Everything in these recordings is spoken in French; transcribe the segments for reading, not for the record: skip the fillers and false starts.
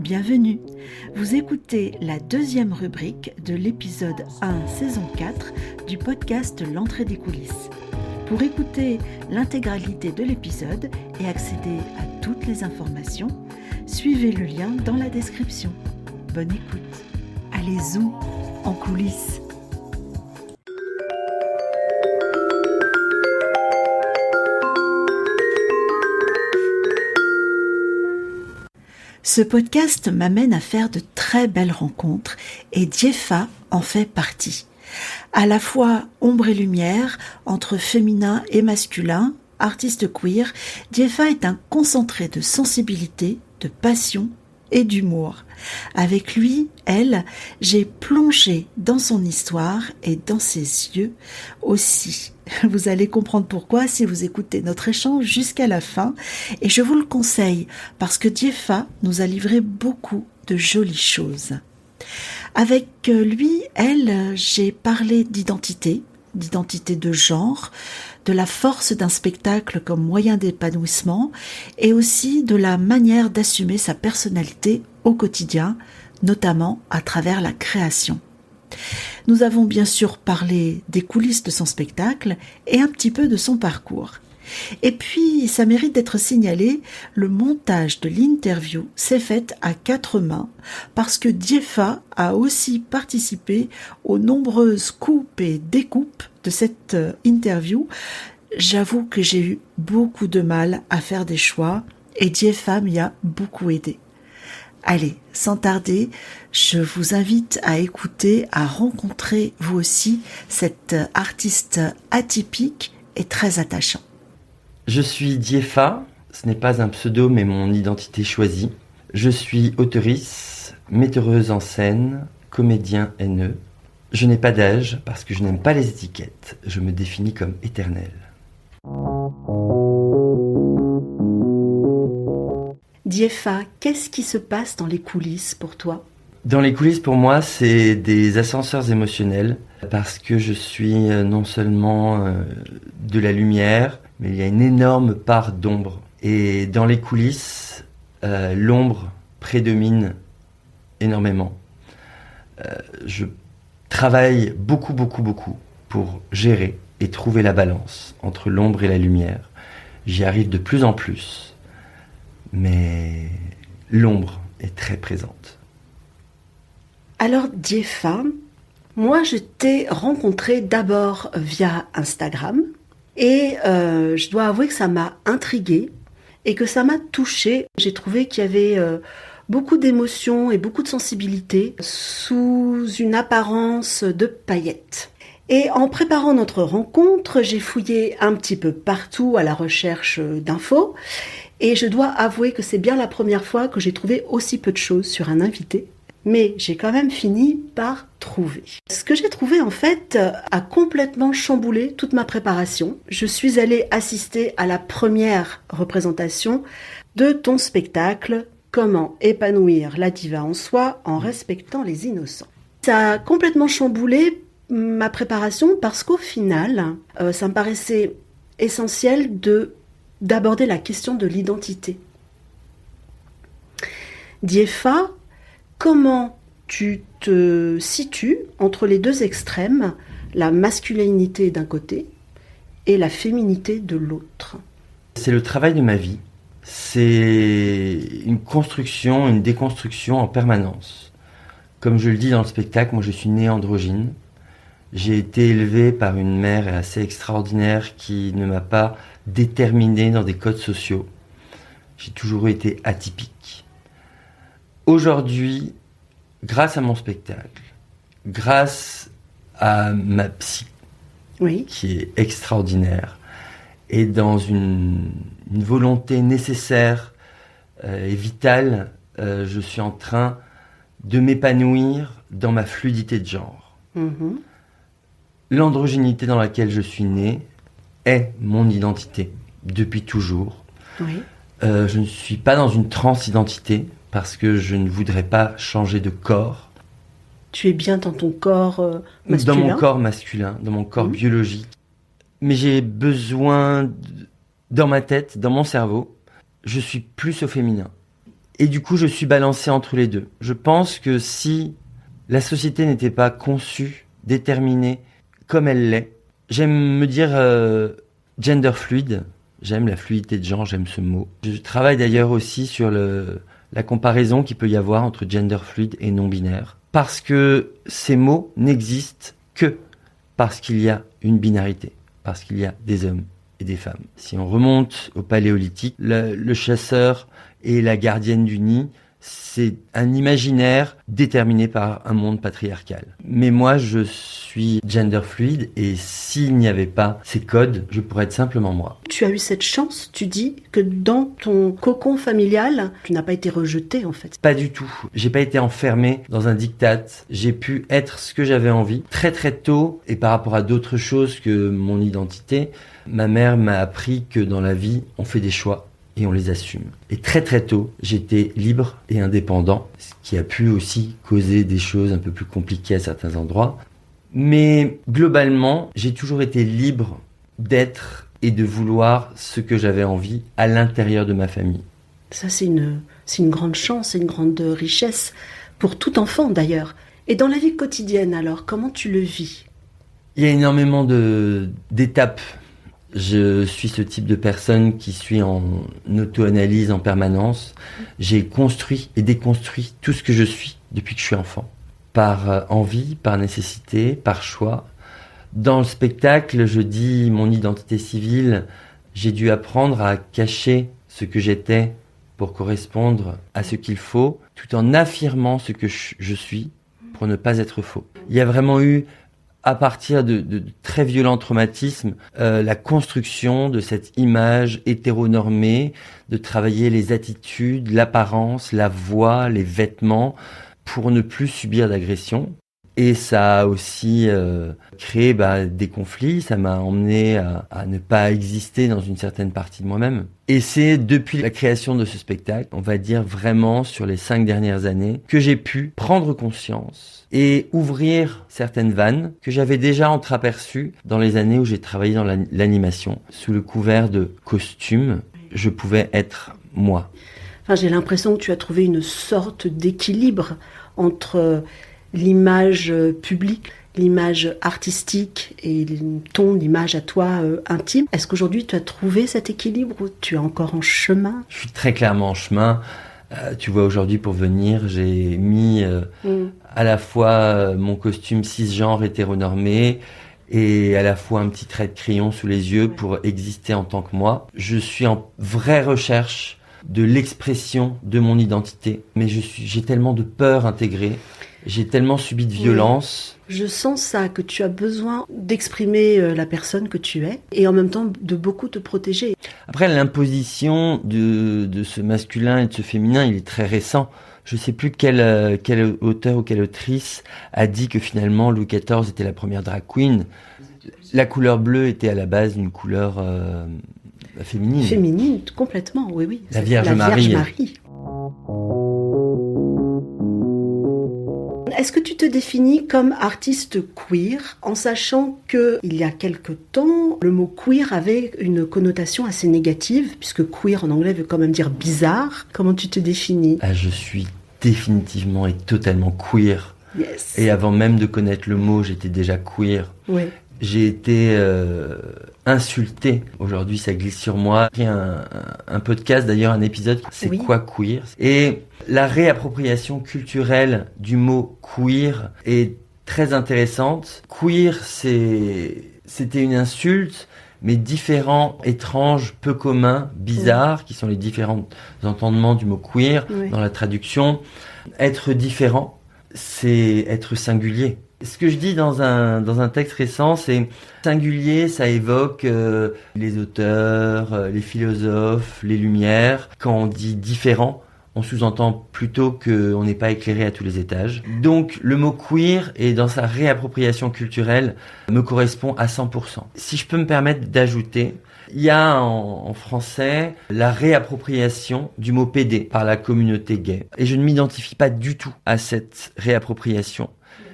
Bienvenue. Vous écoutez la deuxième rubrique de l'épisode 1, saison 4 du podcast L'entrée des coulisses. Pour écouter l'intégralité de l'épisode et accéder à toutes les informations, suivez le lien dans la description. Bonne écoute. Allez zou en coulisses. Ce podcast m'amène à faire de très belles rencontres et Diefa en fait partie. À la fois ombre et lumière, entre féminin et masculin, artiste queer, Diefa est un concentré de sensibilité, de passion et d'humour. Avec lui, j'ai plongé dans son histoire et dans ses yeux aussi. Vous allez comprendre pourquoi si vous écoutez notre échange jusqu'à la fin, et je vous le conseille parce que Diefa nous a livré beaucoup de jolies choses. Avec lui, j'ai parlé d'identité de genre, de la force d'un spectacle comme moyen d'épanouissement et aussi de la manière d'assumer sa personnalité au quotidien, notamment à travers la création. Nous avons bien sûr parlé des coulisses de son spectacle et un petit peu de son parcours. Et puis, ça mérite d'être signalé, le montage de l'interview s'est fait à 4 mains parce que Diefa a aussi participé aux nombreuses coupes et découpes de cette interview. J'avoue que j'ai eu beaucoup de mal à faire des choix et Diefa m'y a beaucoup aidé. Allez, sans tarder, je vous invite à écouter, à rencontrer vous aussi cette artiste atypique et très attachant. Je suis Diefa, ce n'est pas un pseudo mais mon identité choisie. Je suis auteurice, metteuse en scène, comédien haineux. Je n'ai pas d'âge parce que je n'aime pas les étiquettes. Je me définis comme éternel. Diefa, qu'est-ce qui se passe dans les coulisses pour toi ? Dans les coulisses, pour moi, c'est des ascenseurs émotionnels parce que je suis non seulement de la lumière, mais il y a une énorme part d'ombre. Et dans les coulisses, l'ombre prédomine énormément. Je travaille beaucoup pour gérer et trouver la balance entre l'ombre et la lumière. J'y arrive de plus en plus, mais l'ombre est très présente. Alors Diefa, moi je t'ai rencontré d'abord via Instagram et je dois avouer que ça m'a intriguée et que ça m'a touchée. J'ai trouvé qu'il y avait beaucoup d'émotions et beaucoup de sensibilité sous une apparence de paillettes. Et en préparant notre rencontre, j'ai fouillé un petit peu partout à la recherche d'infos et je dois avouer que c'est bien la première fois que j'ai trouvé aussi peu de choses sur un invité. Mais j'ai quand même fini par trouver. Ce que j'ai trouvé en fait a complètement chamboulé toute ma préparation. Je suis allée assister à la première représentation de ton spectacle « Comment épanouir la diva en soi en respectant les innocents ». Ça a complètement chamboulé ma préparation parce qu'au final, ça me paraissait essentiel d'aborder la question de l'identité. Diefa, comment tu te situes entre les deux extrêmes, la masculinité d'un côté et la féminité de l'autre ? C'est le travail de ma vie. C'est une construction, une déconstruction en permanence. Comme je le dis dans le spectacle, moi je suis né androgyne. J'ai été élevé par une mère assez extraordinaire qui ne m'a pas déterminé dans des codes sociaux. J'ai toujours été atypique. Aujourd'hui, grâce à mon spectacle, grâce à ma psy, qui est extraordinaire, et dans une volonté nécessaire et vitale, je suis en train de m'épanouir dans ma fluidité de genre. Mm-hmm. L'androgynité dans laquelle je suis né est mon identité depuis toujours. Oui. Je ne suis pas dans une transidentité parce que je ne voudrais pas changer de corps. Tu es bien dans ton corps masculin ? Dans mon corps masculin, dans mon corps biologique. Mais j'ai besoin, dans ma tête, dans mon cerveau, je suis plus au féminin. Et du coup, je suis balancé entre les deux. Je pense que si la société n'était pas conçue, déterminée comme elle l'est, j'aime me dire gender fluide. J'aime la fluidité de genre, j'aime ce mot. Je travaille d'ailleurs aussi sur la comparaison qu'il peut y avoir entre gender fluide et non-binaire. Parce que ces mots n'existent que parce qu'il y a une binarité, parce qu'il y a des hommes et des femmes. Si on remonte au Paléolithique, le chasseur et la gardienne du nid, c'est un imaginaire déterminé par un monde patriarcal. Mais moi, je suis gender fluide et s'il n'y avait pas ces codes, je pourrais être simplement moi. Tu as eu cette chance, tu dis, que dans ton cocon familial, tu n'as pas été rejeté en fait. Pas du tout. J'ai pas été enfermé dans un diktat. J'ai pu être ce que j'avais envie. Très très tôt, et par rapport à d'autres choses que mon identité, ma mère m'a appris que dans la vie, on fait des choix. Et on les assume. Et très très tôt, j'étais libre et indépendant, ce qui a pu aussi causer des choses un peu plus compliquées à certains endroits. Mais globalement, j'ai toujours été libre d'être et de vouloir ce que j'avais envie à l'intérieur de ma famille. Ça, c'est une grande chance, c'est une grande richesse pour tout enfant d'ailleurs. Et dans la vie quotidienne alors, comment tu le vis ? Il y a énormément d'étapes. Je suis ce type de personne qui suis en auto-analyse en permanence. J'ai construit et déconstruit tout ce que je suis depuis que je suis enfant. Par envie, par nécessité, par choix. Dans le spectacle, je dis mon identité civile. J'ai dû apprendre à cacher ce que j'étais pour correspondre à ce qu'il faut, tout en affirmant ce que je suis pour ne pas être faux. Il y a vraiment eu, à partir de très violents traumatismes, la construction de cette image hétéronormée, de travailler les attitudes, l'apparence, la voix, les vêtements, pour ne plus subir d'agression. Et ça a aussi créé des conflits, ça m'a emmené à ne pas exister dans une certaine partie de moi-même. Et c'est depuis la création de ce spectacle, on va dire vraiment sur les 5 dernières années, que j'ai pu prendre conscience et ouvrir certaines vannes que j'avais déjà entreaperçues dans les années où j'ai travaillé dans l'animation. Sous le couvert de costumes, je pouvais être moi. Enfin, j'ai l'impression que tu as trouvé une sorte d'équilibre entre l'image publique, l'image artistique et l'image à toi intime. Est-ce qu'aujourd'hui tu as trouvé cet équilibre ou tu es encore en chemin ? Je suis très clairement en chemin. Tu vois, aujourd'hui pour venir, j'ai mis à la fois mon costume cisgenre hétéronormé et à la fois un petit trait de crayon sous les yeux pour exister en tant que moi. Je suis en vraie recherche de l'expression de mon identité, mais j'ai tellement de peur intégrée. J'ai tellement subi de violence. Oui. Je sens ça, que tu as besoin d'exprimer la personne que tu es et en même temps de beaucoup te protéger. Après, l'imposition de ce masculin et de ce féminin, il est très récent. Je ne sais plus quel auteur ou quelle autrice a dit que finalement Louis XIV était la première drag queen. La couleur bleue était à la base une couleur féminine. Féminine, complètement, oui. La Vierge Marie. Est-ce que tu te définis comme artiste queer en sachant qu'il y a quelque temps, le mot queer avait une connotation assez négative, puisque queer en anglais veut quand même dire bizarre. Comment tu te définis ? Je suis définitivement et totalement queer. Yes. Et avant même de connaître le mot, j'étais déjà queer. Oui. J'ai été insulté. Aujourd'hui, ça glisse sur moi. Il y a un podcast, d'ailleurs, un épisode, c'est quoi queer ? Et la réappropriation culturelle du mot queer est très intéressante. Queer, c'était une insulte, mais différent, étrange, peu commun, bizarre, qui sont les différents entendements du mot queer dans la traduction. Être différent, c'est être singulier. Ce que je dis dans un texte récent, c'est singulier, ça évoque les auteurs, les philosophes, les Lumières. Quand on dit différent, on sous-entend plutôt qu'on n'est pas éclairé à tous les étages. Donc le mot queer, et dans sa réappropriation culturelle, me correspond à 100%. Si je peux me permettre d'ajouter, il y a en français la réappropriation du mot PD par la communauté gay. Et je ne m'identifie pas du tout à cette réappropriation.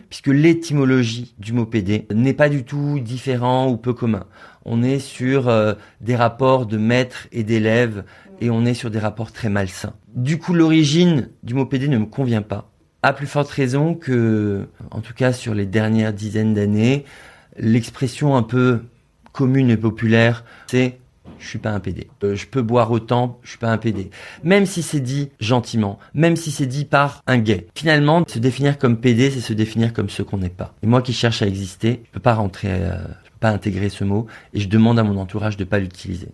puisque l'étymologie du mot PD n'est pas du tout différent ou peu commun. On est sur des rapports de maître et d'élève, et on est sur des rapports très malsains. Du coup, l'origine du mot PD ne me convient pas. À plus forte raison que, en tout cas sur les dernières dizaines d'années, l'expression un peu commune et populaire, c'est « je suis pas un PD ». Je peux boire autant, je suis pas un PD. Même si c'est dit gentiment, même si c'est dit par un gay. Finalement, se définir comme PD, c'est se définir comme ce qu'on n'est pas. Et moi qui cherche à exister, je peux pas pas intégrer ce mot, et je demande à mon entourage de pas l'utiliser.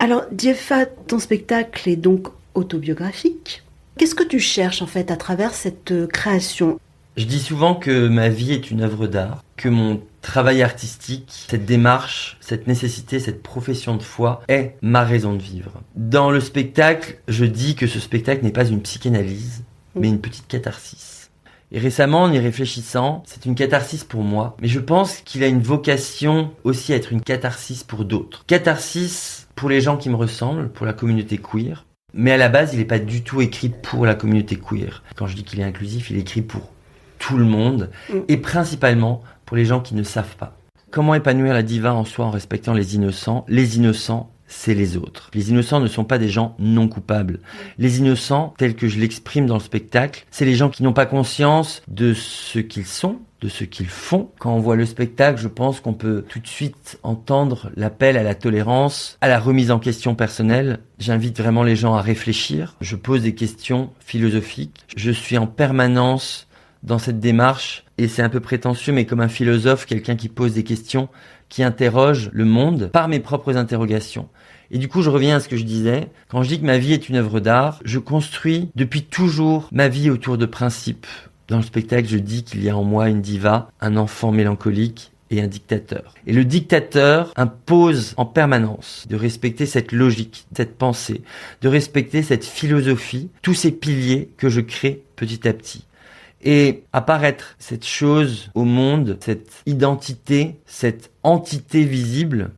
Alors, Dieffa, ton spectacle est donc autobiographique. Qu'est-ce que tu cherches en fait à travers cette création ? Je dis souvent que ma vie est une œuvre d'art, que mon travail artistique, cette démarche, cette nécessité, cette profession de foi est ma raison de vivre. Dans le spectacle, je dis que ce spectacle n'est pas une psychanalyse, mais une petite catharsis. Et récemment, en y réfléchissant, c'est une catharsis pour moi, mais je pense qu'il a une vocation aussi à être une catharsis pour d'autres. Catharsis pour les gens qui me ressemblent, pour la communauté queer, mais à la base, il n'est pas du tout écrit pour la communauté queer. Quand je dis qu'il est inclusif, il est écrit pour tout le monde, et principalement pour les gens qui ne savent pas. Comment épanouir la diva en soi en respectant les innocents ? Les innocents, c'est les autres. Les innocents ne sont pas des gens non coupables. Les innocents, tels que je l'exprime dans le spectacle, c'est les gens qui n'ont pas conscience de ce qu'ils sont, de ce qu'ils font. Quand on voit le spectacle, je pense qu'on peut tout de suite entendre l'appel à la tolérance, à la remise en question personnelle. J'invite vraiment les gens à réfléchir. Je pose des questions philosophiques. Je suis en permanence dans cette démarche, et c'est un peu prétentieux, mais comme un philosophe, quelqu'un qui pose des questions, qui interroge le monde par mes propres interrogations. Et du coup, je reviens à ce que je disais. Quand je dis que ma vie est une œuvre d'art, je construis depuis toujours ma vie autour de principes. Dans le spectacle, je dis qu'il y a en moi une diva, un enfant mélancolique et un dictateur. Et le dictateur impose en permanence de respecter cette logique, cette pensée, de respecter cette philosophie, tous ces piliers que je crée petit à petit. Et apparaître cette chose au monde, cette identité, cette entité visible,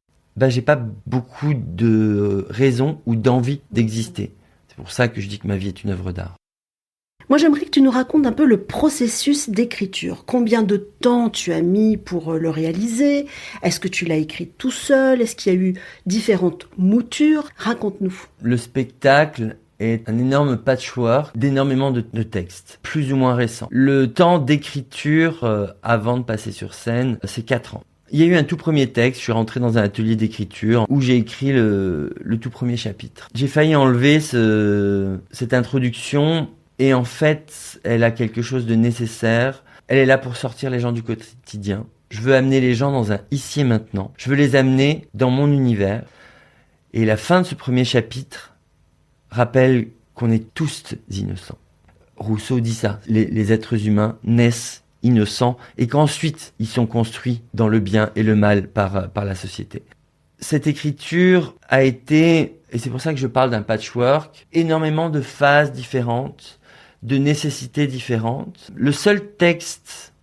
j'ai pas beaucoup de raisons ou d'envie d'exister. C'est pour ça que je dis que ma vie est une œuvre d'art. Moi, j'aimerais que tu nous racontes un peu le processus d'écriture. Combien de temps tu as mis pour le réaliser ? Est-ce que tu l'as écrit tout seul ? Est-ce qu'il y a eu différentes moutures ? Raconte-nous. Le spectacle est un énorme patchwork d'énormément de textes, plus ou moins récents. Le temps d'écriture avant de passer sur scène, c'est 4 ans. Il y a eu un tout premier texte, je suis rentré dans un atelier d'écriture où j'ai écrit le tout premier chapitre. J'ai failli enlever cette introduction et en fait, elle a quelque chose de nécessaire. Elle est là pour sortir les gens du quotidien. Je veux amener les gens dans un ici et maintenant. Je veux les amener dans mon univers. Et la fin de ce premier chapitre rappelle qu'on est tous innocents. Rousseau dit ça. Les êtres humains naissent innocents et qu'ensuite ils sont construits dans le bien et le mal par la société. Cette écriture a été, et c'est pour ça que je parle d'un patchwork, énormément de phases différentes, de nécessités différentes. Le seul texte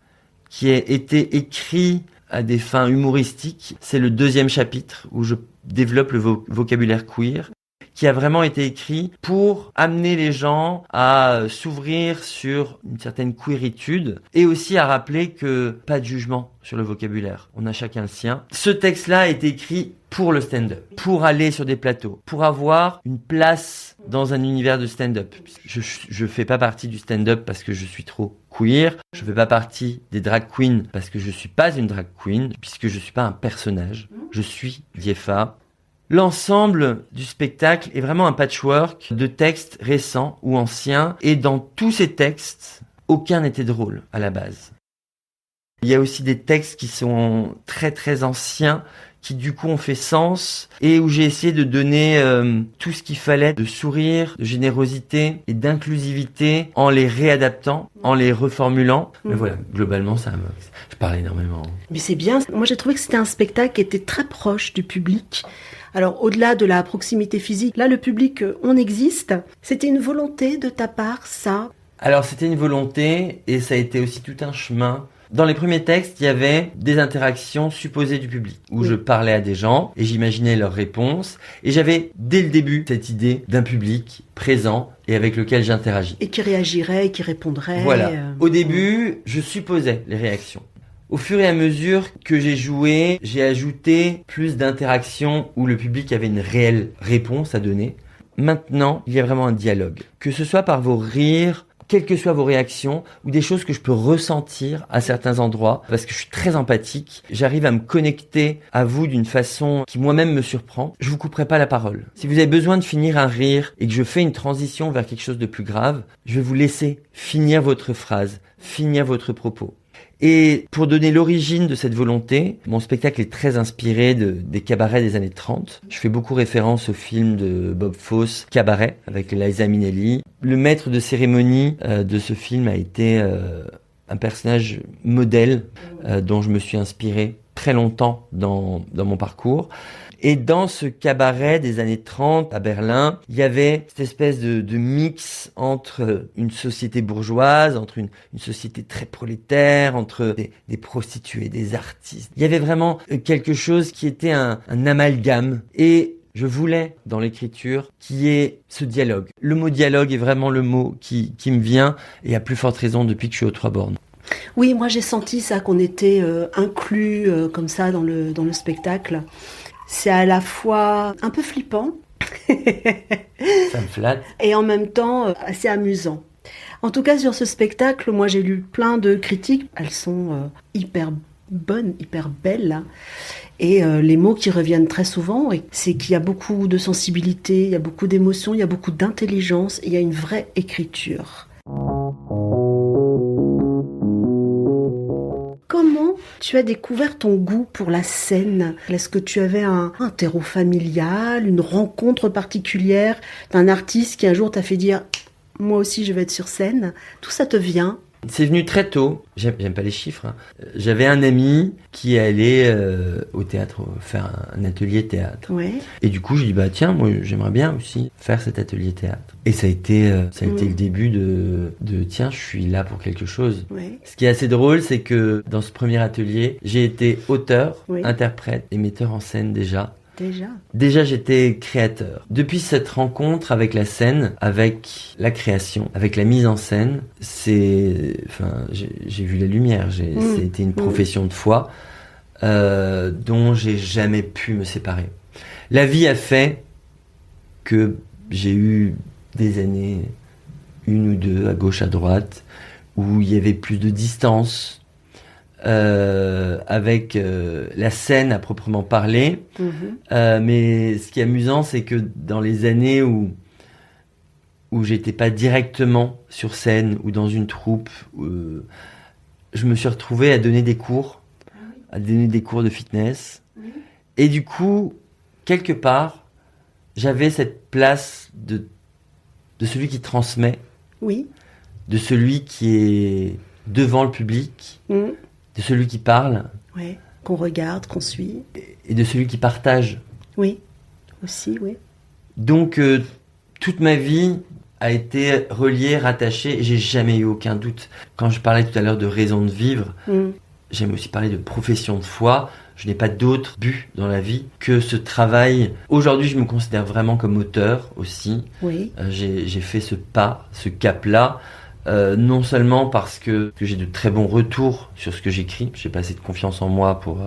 qui a été écrit à des fins humoristiques, c'est le 2e chapitre où je développe le vocabulaire queer, qui a vraiment été écrit pour amener les gens à s'ouvrir sur une certaine queeritude et aussi à rappeler que pas de jugement sur le vocabulaire. On a chacun le sien. Ce texte-là a été écrit pour le stand-up, pour aller sur des plateaux, pour avoir une place dans un univers de stand-up. Je fais pas partie du stand-up parce que je suis trop queer. Je fais pas partie des drag queens parce que je suis pas une drag queen, puisque je suis pas un personnage. Je suis Dieffa. L'ensemble du spectacle est vraiment un patchwork de textes récents ou anciens, et dans tous ces textes, aucun n'était drôle à la base. Il y a aussi des textes qui sont très très anciens, qui du coup ont fait sens, et où j'ai essayé de donner tout ce qu'il fallait de sourire, de générosité et d'inclusivité en les réadaptant, en les reformulant. Mais voilà, globalement, je parle énormément. Mais c'est bien, moi j'ai trouvé que c'était un spectacle qui était très proche du public. Alors, au-delà de la proximité physique, là, le public, on existe. C'était une volonté de ta part, ça ? Alors, c'était une volonté, et ça a été aussi tout un chemin Dans les premiers textes, il y avait des interactions supposées du public, où je parlais à des gens et j'imaginais leurs réponses. Et j'avais, dès le début, cette idée d'un public présent et avec lequel j'interagis. Et qui réagirait, qui répondrait. Voilà. Au début, je supposais les réactions. Au fur et à mesure que j'ai joué, j'ai ajouté plus d'interactions où le public avait une réelle réponse à donner. Maintenant, il y a vraiment un dialogue. Que ce soit par vos rires, quelles que soient vos réactions, ou des choses que je peux ressentir à certains endroits, parce que je suis très empathique, j'arrive à me connecter à vous d'une façon qui moi-même me surprend. Je vous couperai pas la parole. Si vous avez besoin de finir un rire et que je fais une transition vers quelque chose de plus grave, je vais vous laisser finir votre phrase, finir votre propos. Et pour donner l'origine de cette volonté, mon spectacle est très inspiré des cabarets des années 30. Je fais beaucoup référence au film de Bob Fosse, Cabaret, avec Liza Minnelli. Le maître de cérémonie de ce film a été un personnage modèle dont je me suis inspiré très longtemps dans mon parcours. Et dans ce cabaret des années 30 à Berlin, il y avait cette espèce de mix entre une société bourgeoise, entre une société très prolétaire, entre des prostituées, des artistes. Il y avait vraiment quelque chose qui était un amalgame. Et je voulais, dans l'écriture, qu'il y ait ce dialogue. Le mot dialogue est vraiment le mot qui me vient, et à plus forte raison depuis que je suis aux Trois-Bornes. Oui, moi j'ai senti ça, qu'on était inclus comme ça dans le spectacle. C'est à la fois un peu flippant. Ça me flatte. Et en même temps assez amusant. En tout cas, sur ce spectacle, moi j'ai lu plein de critiques. Elles sont hyper bonnes, hyper belles. Et les mots qui reviennent très souvent, c'est qu'il y a beaucoup de sensibilité, il y a beaucoup d'émotion, il y a beaucoup d'intelligence, il y a une vraie écriture. Comment tu as découvert ton goût pour la scène? Est-ce que tu avais un terreau familial, une rencontre particulière d'un artiste qui un jour t'a fait dire « moi aussi je vais être sur scène ». Tout ça te vient? C'est venu très tôt. J'aime pas les chiffres. Hein. J'avais un ami qui allait au théâtre faire un atelier théâtre. Ouais. Et du coup, je dis tiens, moi j'aimerais bien aussi faire cet atelier théâtre. Et ça a été le début de tiens, je suis là pour quelque chose. Ouais. Ce qui est assez drôle, c'est que dans ce premier atelier, j'ai été auteur, interprète et metteur en scène déjà. Déjà, j'étais créateur. Depuis cette rencontre avec la scène, avec la création, avec la mise en scène, j'ai vu la lumière. C'était une profession de foi dont j'ai jamais pu me séparer. La vie a fait que j'ai eu des années, une ou deux, à gauche, à droite, où il y avait plus de distance, avec la scène à proprement parler. Mais ce qui est amusant, c'est que dans les années où j'étais pas directement sur scène ou dans une troupe, je me suis retrouvé à donner des cours, de fitness. Et du coup, quelque part, j'avais cette place de celui qui transmet, de celui qui est devant le public, de celui qui parle, qu'on regarde, qu'on suit, et de celui qui partage. Oui, aussi, oui. Donc, toute ma vie a été reliée, rattachée, et j'ai jamais eu aucun doute. Quand je parlais tout à l'heure de raison de vivre, j'aime aussi parler de profession de foi. Je n'ai pas d'autre but dans la vie que ce travail. Aujourd'hui, je me considère vraiment comme auteur aussi. Oui. J'ai fait ce pas, ce cap-là. Non seulement parce que j'ai de très bons retours sur ce que j'écris, j'ai pas assez de confiance en moi pour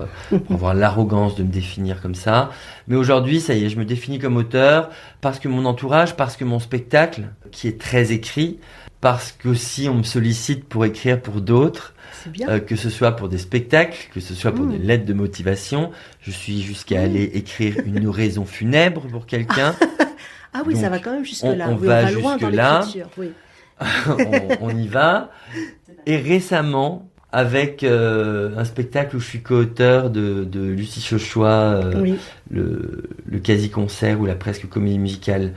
avoir l'arrogance de me définir comme ça, mais aujourd'hui ça y est, je me définis comme auteur parce que mon entourage, parce que mon spectacle qui est très écrit, parce que si on me sollicite pour écrire pour d'autres, que ce soit pour des spectacles, que ce soit pour des lettres de motivation, je suis jusqu'à aller écrire une oraison funèbre pour quelqu'un. Ah oui, donc, ça va quand même jusque là. On va loin dans l'écriture. Oui. on y va. Et récemment, avec un spectacle où je suis co-auteur de Lucie Chauchois, le quasi-concert ou la presque comédie musicale.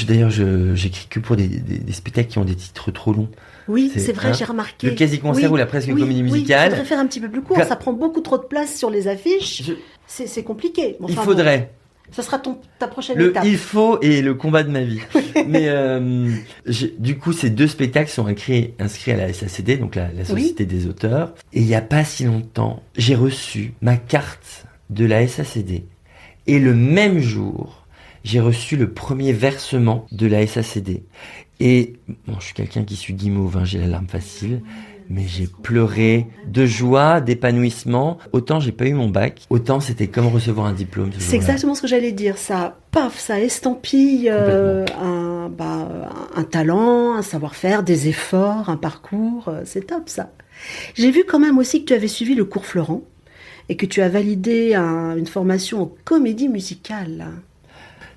D'ailleurs, j'écris que pour des spectacles qui ont des titres trop longs. Oui, c'est vrai, j'ai remarqué. Le quasi-concert ou la presque comédie musicale. Il faudrait faire un petit peu plus court, ça prend beaucoup trop de place sur les affiches. C'est compliqué. Enfin, il faudrait. Ça sera ta prochaine étape. Il faut et le combat de ma vie. Mais du coup, ces 2 spectacles sont inscrits à la SACD, donc la Société des auteurs. Et il n'y a pas si longtemps, j'ai reçu ma carte de la SACD. Et le même jour, j'ai reçu le premier versement de la SACD. Et bon, je suis quelqu'un qui suit guimauve, j'ai la larme facile. Mais j'ai pleuré de joie, d'épanouissement. Autant j'ai pas eu mon bac, autant c'était comme recevoir un diplôme. C'est exactement ce que j'allais dire. Ça, paf, ça estampille un talent, un savoir-faire, des efforts, un parcours. C'est top ça. J'ai vu quand même aussi que tu avais suivi le cours Florent et que tu as validé une formation en comédie musicale.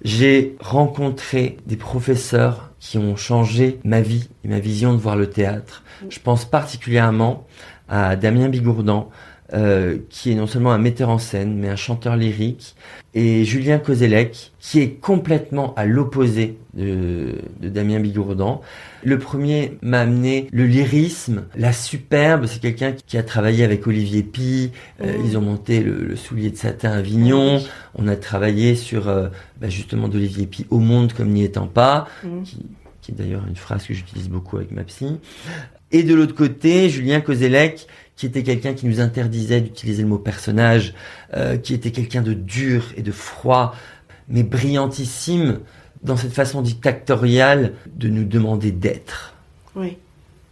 J'ai rencontré des professeurs qui ont changé ma vie et ma vision de voir le théâtre. Je pense particulièrement à Damien Bigourdan, qui est non seulement un metteur en scène, mais un chanteur lyrique, et Julien Kozelek, qui est complètement à l'opposé de Damien Bigourdan. Le premier m'a amené le lyrisme, la superbe. C'est quelqu'un qui a travaillé avec Olivier Py. Ils ont monté le Soulier de satin à Avignon. On a travaillé sur justement d'Olivier Py, Au monde comme n'y étant pas, qui est d'ailleurs une phrase que j'utilise beaucoup avec ma psy. Et de l'autre côté, Julien Kozelek, qui était quelqu'un qui nous interdisait d'utiliser le mot personnage, qui était quelqu'un de dur et de froid, mais brillantissime dans cette façon dictatoriale de nous demander d'être. Oui.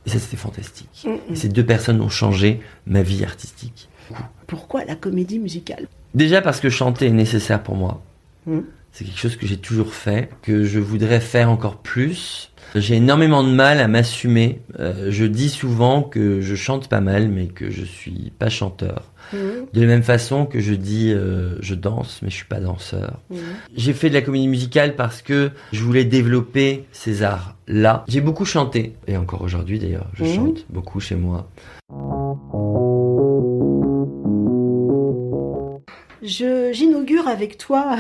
Et ça, c'était fantastique. Et ces 2 personnes ont changé ma vie artistique. Pourquoi la comédie musicale ? Déjà parce que chanter est nécessaire pour moi. C'est quelque chose que j'ai toujours fait, que je voudrais faire encore plus. J'ai énormément de mal à m'assumer. Je dis souvent que je chante pas mal, mais que je suis pas chanteur. De la même façon que je dis je danse, mais je suis pas danseur. J'ai fait de la comédie musicale parce que je voulais développer ces arts-là. J'ai beaucoup chanté, et encore aujourd'hui d'ailleurs, je chante beaucoup chez moi. J'inaugure avec toi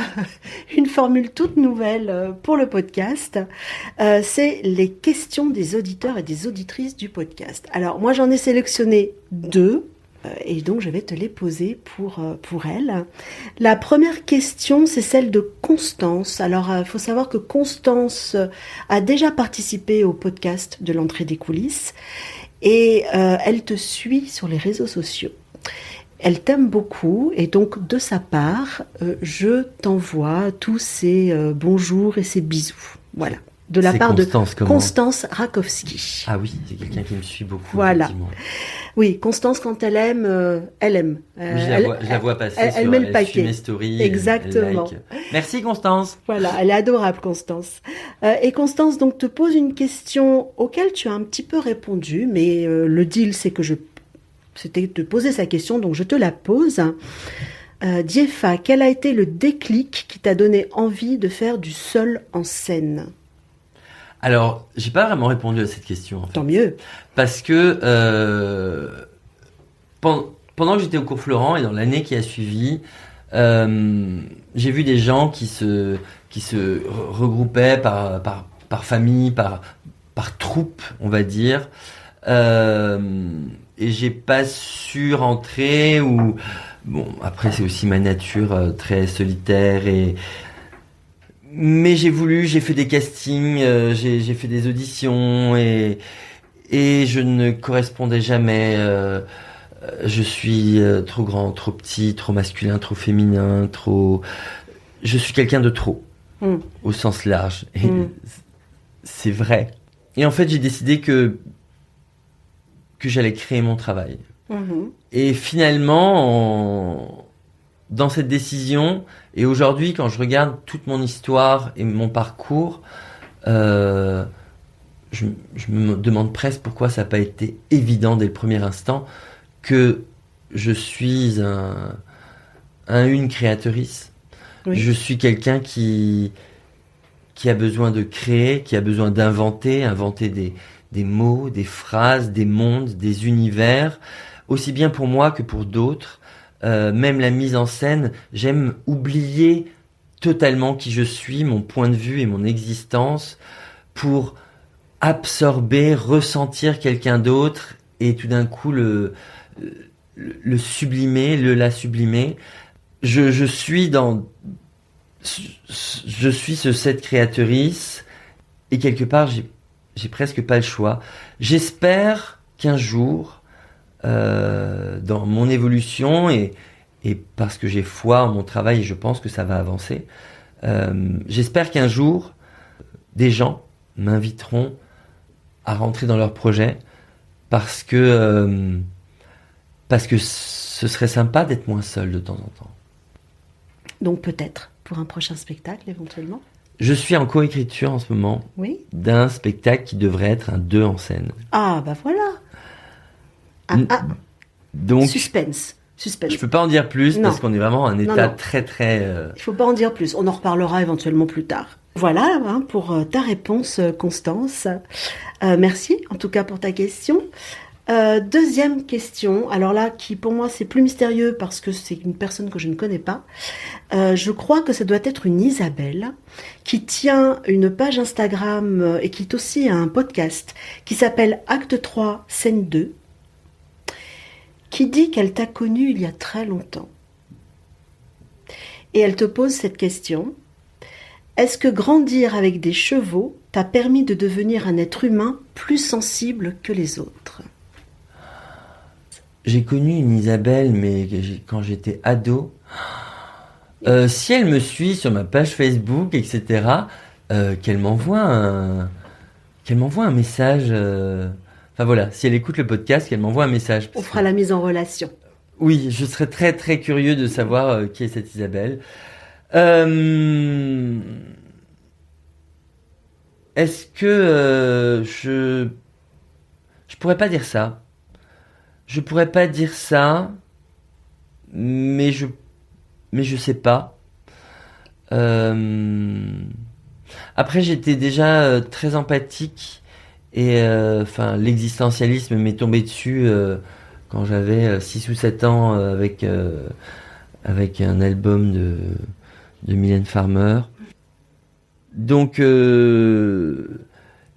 une formule toute nouvelle pour le podcast. C'est les questions des auditeurs et des auditrices du podcast. Alors, moi, j'en ai sélectionné 2. Et donc, je vais te les poser pour elles. La première question, c'est celle de Constance. Alors, il faut savoir que Constance a déjà participé au podcast de l'entrée des coulisses et elle te suit sur les réseaux sociaux. Elle t'aime beaucoup et donc, de sa part, je t'envoie tous ses bonjours et ses bisous. Voilà. De la part de Constance Rakowski. Ah oui, c'est quelqu'un qui me suit beaucoup. Voilà. Oui, Constance, quand elle aime, elle aime. Je la vois passer elle met le paquet. Suit mes stories. Exactement. Like. Merci Constance. Voilà, elle est adorable Constance. Et Constance donc te pose une question auquel tu as un petit peu répondu, mais le deal c'est que c'était de te poser sa question, donc je te la pose. Diefa, quel a été le déclic qui t'a donné envie de faire du seul en scène ? Alors, j'ai pas vraiment répondu à cette question. En fait. Tant mieux. Parce que pendant que j'étais au cours Florent et dans l'année qui a suivi, j'ai vu des gens qui se regroupaient par famille, par troupe, on va dire. Et j'ai pas su rentrer ou bon, après c'est aussi ma nature très solitaire mais j'ai fait des castings, j'ai fait des auditions et je ne correspondais jamais. Je suis trop grand, trop petit, trop masculin, trop féminin, je suis quelqu'un de trop, au sens large. Et c'est vrai. Et en fait, j'ai décidé que j'allais créer mon travail. Et finalement, dans cette décision, et aujourd'hui, quand je regarde toute mon histoire et mon parcours, je me demande presque pourquoi ça n'a pas été évident dès le premier instant que je suis une créatrice. Oui. Je suis quelqu'un qui a besoin de créer, qui a besoin inventer des mots, des phrases, des mondes, des univers, aussi bien pour moi que pour d'autres. Même la mise en scène, j'aime oublier totalement qui je suis, mon point de vue et mon existence pour absorber, ressentir quelqu'un d'autre et tout d'un coup le sublimer, la sublimer. Je suis je suis cette créatrice et quelque part j'ai presque pas le choix. J'espère qu'un jour, dans mon évolution et parce que j'ai foi en mon travail et je pense que ça va avancer, j'espère qu'un jour des gens m'inviteront à rentrer dans leur projet parce que ce serait sympa d'être moins seul de temps en temps. Donc peut-être pour un prochain spectacle éventuellement. Je suis en coécriture en ce moment d'un spectacle qui devrait être un 2 en scène. Ah bah voilà. Donc suspense. Je peux pas en dire plus parce qu'on est vraiment en un état très très... Il faut pas en dire plus, on en reparlera éventuellement plus tard. Voilà pour ta réponse, Constance. Merci en tout cas pour ta question. Deuxième question, alors là qui pour moi c'est plus mystérieux parce que c'est une personne que je ne connais pas. Je crois que ça doit être une Isabelle qui tient une page Instagram et qui est aussi un podcast qui s'appelle Acte 3, scène 2, qui dit qu'elle t'a connu il y a très longtemps. Et elle te pose cette question. Est-ce que grandir avec des chevaux t'a permis de devenir un être humain plus sensible que les autres ? J'ai connu une Isabelle, mais quand j'étais ado. Si elle me suit sur ma page Facebook, etc., qu'elle m'envoie un message. Enfin voilà, si elle écoute le podcast, qu'elle m'envoie un message. On fera la mise en relation. Oui, je serais très très curieux de savoir qui est cette Isabelle. Est-ce que je pourrais pas dire ça. Je pourrais pas dire ça, mais je sais pas. Après, j'étais déjà très empathique et l'existentialisme m'est tombé dessus quand j'avais 6 ou 7 ans avec un album de Mylène Farmer. Donc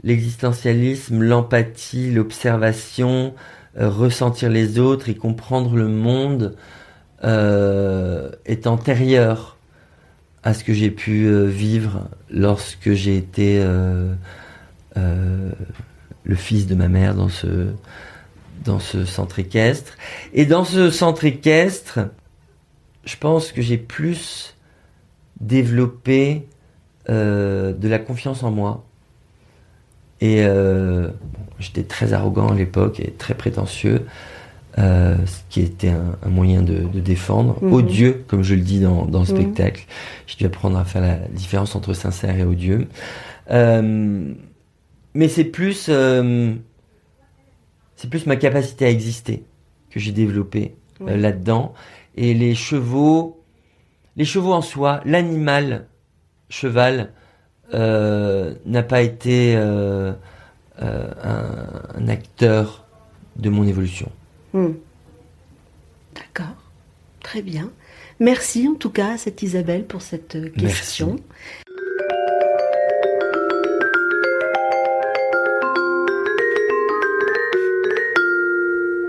l'existentialisme, l'empathie, l'observation, ressentir les autres et comprendre le monde est antérieur à ce que j'ai pu vivre lorsque j'ai été le fils de ma mère dans ce centre équestre. Et dans ce centre équestre, je pense que j'ai plus développé de la confiance en moi. Et j'étais très arrogant à l'époque et très prétentieux, ce qui était un moyen de défendre. Odieux, comme je le dis dans le spectacle. J'ai dû apprendre à faire la différence entre sincère et odieux. Mais c'est plus ma capacité à exister que j'ai développée là-dedans. Et les chevaux en soi, l'animal cheval n'a pas été un acteur de mon évolution. D'accord, très bien. Merci en tout cas à cette Isabelle pour cette question. Merci.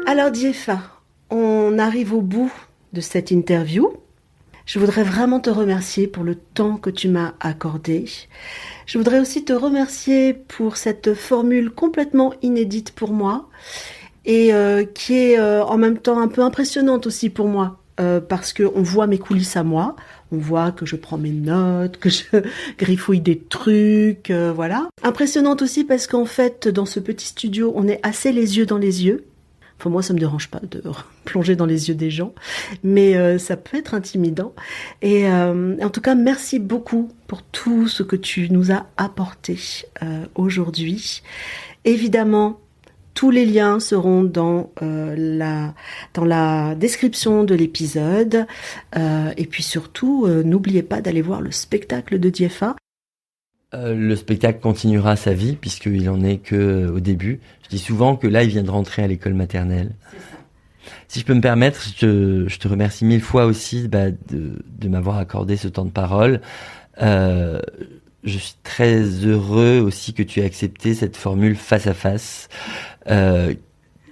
Alors Diéfa, on arrive au bout de cette interview. Je voudrais vraiment te remercier pour le temps que tu m'as accordé. Je voudrais aussi te remercier pour cette formule complètement inédite pour moi et qui est en même temps un peu impressionnante aussi pour moi parce qu'on voit mes coulisses à moi, on voit que je prends mes notes, que je griffouille des trucs, voilà. Impressionnante aussi parce qu'en fait, dans ce petit studio, on est assez les yeux dans les yeux. Enfin, moi, ça me dérange pas de plonger dans les yeux des gens, mais ça peut être intimidant. Et en tout cas, merci beaucoup pour tout ce que tu nous as apporté aujourd'hui. Évidemment, tous les liens seront dans la description de l'épisode. Et puis surtout, n'oubliez pas d'aller voir le spectacle de Diéfa. Le spectacle continuera sa vie puisqu'il en est que au début. Je dis souvent que là, il vient de rentrer à l'école maternelle. Si je peux me permettre, je te remercie 1000 fois aussi de m'avoir accordé ce temps de parole. Je suis très heureux aussi que tu aies accepté cette formule face à face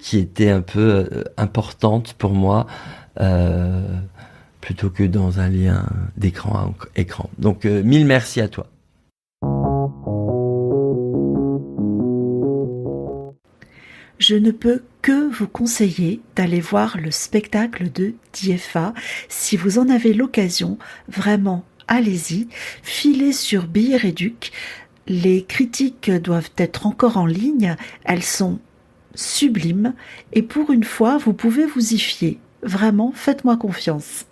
qui était un peu importante pour moi. plutôt que dans un lien d'écran à écran. Donc, 1000 merci à toi. Je ne peux que vous conseiller d'aller voir le spectacle de Dieffa. Si vous en avez l'occasion, vraiment, allez-y. Filez sur Billet Réduc. Les critiques doivent être encore en ligne. Elles sont sublimes. Et pour une fois, vous pouvez vous y fier. Vraiment, faites-moi confiance.